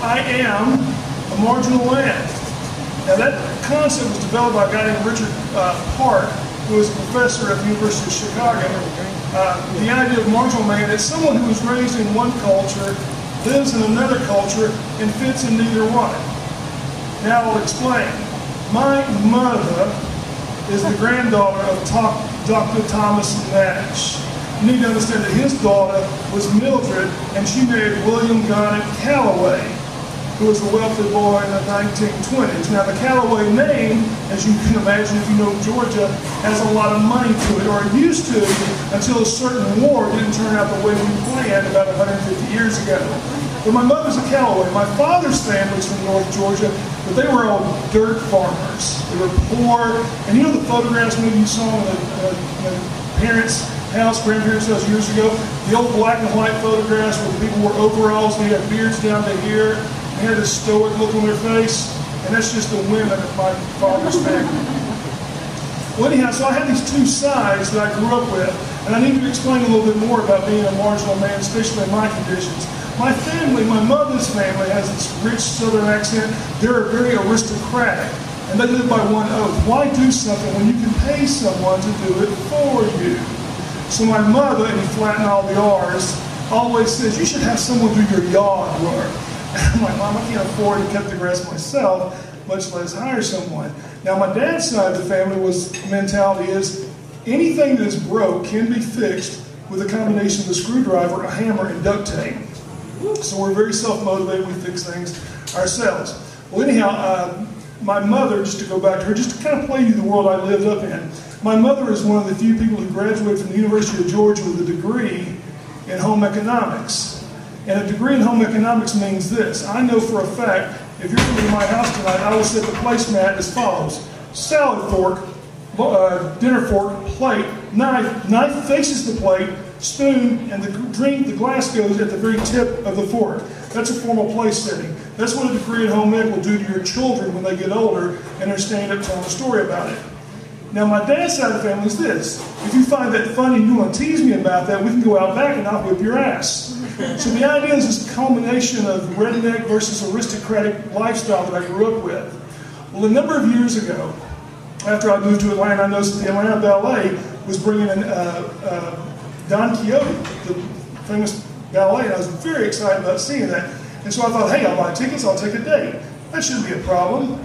I am a marginal man. Now that concept was developed by a guy named Richard Park, who was a professor at the University of Chicago. The idea of marginal man is someone who was raised in one culture, lives in another culture, and fits in neither one. Now I'll explain. My mother is the granddaughter of Dr. Thomas Nash. You need to understand that his daughter was Mildred, and she married William Garnet Calloway, who was a wealthy boy in the 1920s. Now the Calloway name, as you can imagine if you know Georgia, has a lot of money to it, or it used to, until a certain war didn't turn out the way we planned about 150 years ago. But my mother's a Calloway. My father's family's from North Georgia, but they were all dirt farmers. They were poor, and you know the photographs maybe you saw in the parents' house, grandparents' house years ago, the old black and white photographs where the people wore overalls and they had beards down to here. They had this stoic look on their face, and that's just the women of my father's family. Well, anyhow, so I had these two sides that I grew up with, and I need to explain a little bit more about being a marginal man, especially in my conditions. My family, my mother's family, has this rich southern accent. They're very aristocratic, and they live by one oath. Why do something when you can pay someone to do it for you? So my mother, and you flatten all the R's, always says, you should have someone do your yard work. And I'm like, Mom, I can't afford to cut the grass myself, much less hire someone. Now my dad's side of the family mentality is, anything that is broke can be fixed with a combination of a screwdriver, a hammer, and duct tape. So we're very self-motivated, we fix things ourselves. Well, anyhow, my mother, just to go back to her, just to kind of play you the world I lived up in, my mother is one of the few people who graduated from the University of Georgia with a degree in home economics. And a degree in home economics means this. I know for a fact, if you're coming to my house tonight, I will set the placemat as follows. Salad fork, dinner fork, plate, knife faces the plate, spoon, and the glass goes at the very tip of the fork. That's a formal place setting. That's what a degree in home ec will do to your children when they get older and they're standing up telling a story about it. Now my dad's side of the family is this. If you find that funny and you want to tease me about that, we can go out back and I'll whip your ass. So the idea is this culmination of redneck versus aristocratic lifestyle that I grew up with. Well, a number of years ago, after I moved to Atlanta, I noticed that the Atlanta Ballet was bringing in Don Quixote, the famous ballet, and I was very excited about seeing that. And so I thought, hey, I'll buy tickets, I'll take a date. That shouldn't be a problem.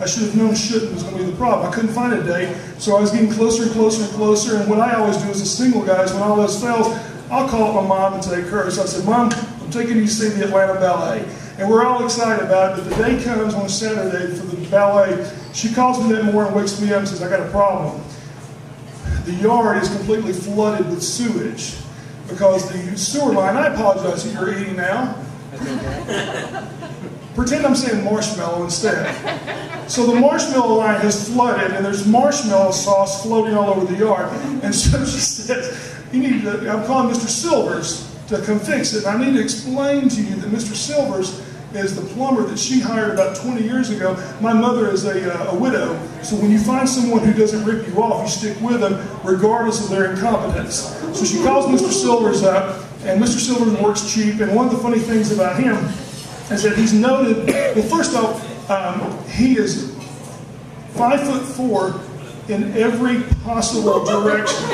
I should have known shouldn't was going to be the problem. I couldn't find a date, so I was getting closer and closer and closer, and what I always do as a single guy is when all else fails, I'll call up my mom and take her. So I said, Mom, I'm taking you to see the Atlanta Ballet. And we're all excited about it, but the day comes on Saturday for the ballet. She calls me that morning, wakes me up and says, I got a problem. The yard is completely flooded with sewage because the sewer line, I apologize that you're eating now. Pretend I'm saying marshmallow instead. So the marshmallow line has flooded and there's marshmallow sauce floating all over the yard. And so she says, I'm calling Mr. Silvers to come fix it. And I need to explain to you that Mr. Silvers is the plumber that she hired about 20 years ago. My mother is a widow, so when you find someone who doesn't rip you off, you stick with them regardless of their incompetence. So she calls Mr. Silvers up, and Mr. Silvers works cheap, and one of the funny things about him is that he's noted, well, first off, he is 5'4" in every possible direction.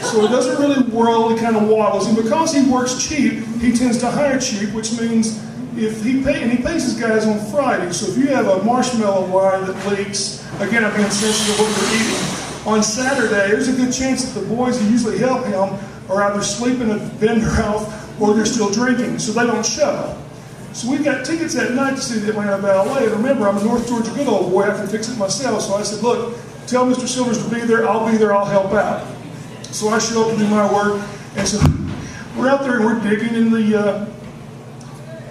So it doesn't really whirl, it kind of waddles. And because he works cheap, he tends to hire cheap, which means if he pays his guys on Friday. So if you have a marshmallow line that leaks, again, I'm being sensitive to what you're eating, on Saturday, there's a good chance that the boys who usually help him are either sleeping at vendor house or they're still drinking, so they don't show. So we've got tickets that night to see the Atlanta Ballet. And remember, I'm a North Georgia good old boy, I can fix it myself. So I said, look, tell Mr. Silvers to be there, I'll help out. So I show up and do my work, and so we're out there and we're digging in the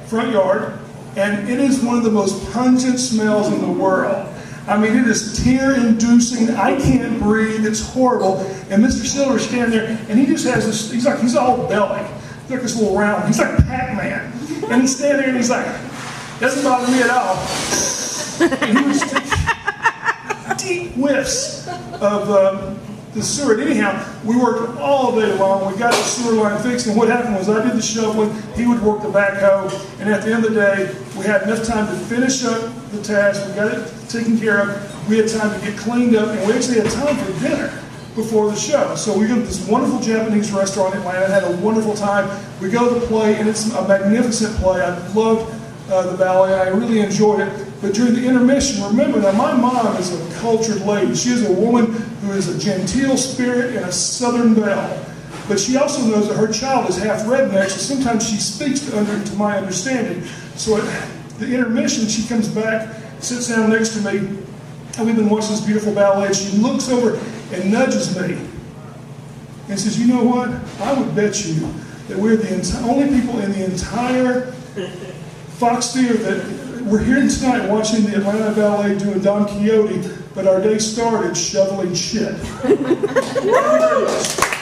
front yard, and it is one of the most pungent smells in the world. I mean, it is tear-inducing, I can't breathe, it's horrible, and Mr. Silver's standing there, and he just has this, he's all belly, he's like this little round, he's like Pac-Man, and he's standing there and he's like, doesn't bother me at all. And he was taking deep whiffs of the sewer. And anyhow, we worked all day long. We got the sewer line fixed, and what happened was I did the shoveling, he would work the backhoe, and at the end of the day, we had enough time to finish up the task. We got it taken care of. We had time to get cleaned up, and we actually had time for dinner before the show. So we go to this wonderful Japanese restaurant in Atlanta, had a wonderful time. We go to the play, and it's a magnificent play. I loved the ballet. I really enjoyed it. But during the intermission, remember that my mom is a cultured lady. She is a woman who is a genteel spirit and a Southern belle. But she also knows that her child is half redneck, so sometimes she speaks to my understanding. So at the intermission, she comes back, sits down next to me, and we've been watching this beautiful ballet. She looks over and nudges me and says, "You know what? I would bet you that we're the only people in the entire Fox Theater that we're here tonight watching the Atlanta Ballet doing Don Quixote, but our day started shoveling shit." Thank you very much.